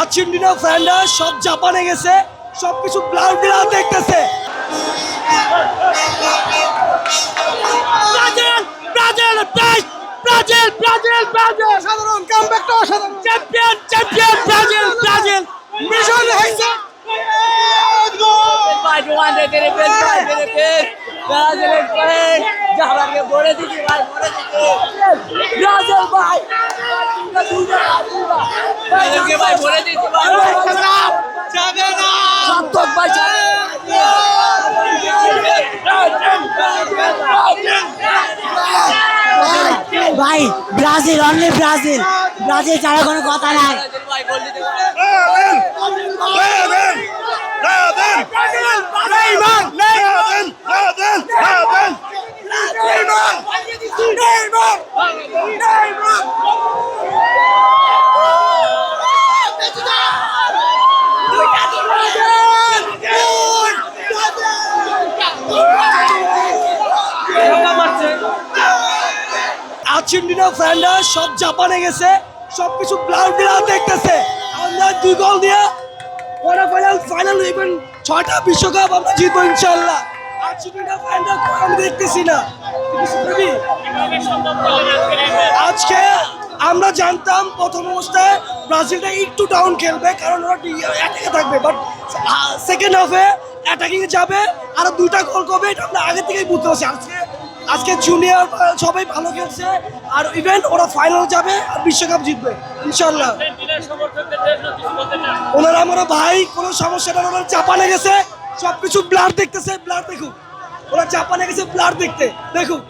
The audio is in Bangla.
আর্জেন্টিনা ফ্যানরা সব জাপানে গেছে, সবকিছু ব্লার ব্লার দেখতেছে। Brazil Brazil Brazil Brazil Brazil সাধারণ কামব্যাকটা অসাধারণ। Champion champion Brazil Brazil mission হয়েছে। ভাই ডোয়ান্ডে তেরে পেস ভাই তেরে পেস ব্রাজিলের পরে জামাকে বলে দিছি ভাই বলে দিছি ব্রাজিল ভাই ব্রাজিলকে ভাই বলে দিছি ভাই যাবে না সন্তোষ ভাই ভাই ব্রাজিল অনলি ব্রাজিল ব্রাজিল ছাড়া কোনো কথা নাই। ভাই বলে দিতে আর্জেন্টিনা ফ্যানরা সব জাপানে গেছে, সবকিছু ব্লার ব্লার দেখতেছে। আমরা 2 গোল দিয়ে কোয়ার্টার ফাইনাল ইভেন 6টা বিশ্বকাপ আমরা জিতবো ইনশাআল্লাহ। আর্জেন্টিনা ফ্যানরা আমি দেখতেছি না। আজকে আমরা জানতাম প্রথম অবস্থায় ব্রাজিলটা একটু ডাউন খেলবে, কারণ ওরা অ্যাটাকে থাকবে, বাট সেকেন্ড হাফে অ্যাটাকিং যাবে, আরো 2টা গোল করবে, এটা আমরা আগে থেকেই বুঝতে পারছি। আজকে জুনিয়র সবাই ভালো খেলছে, আর ইভেন ওরা ফাইনাল যাবে আর বিশ্বকাপ জিতবে ইনশাল্লাহ। ওনারা আমরা ভাই কোনো সমস্যা না, ওরা জাপানে গেছে, সবকিছু ব্লার দেখতেছে, ব্লার দেখুক, ওরা জাপানে গেছে ব্লার দেখতে, দেখুক।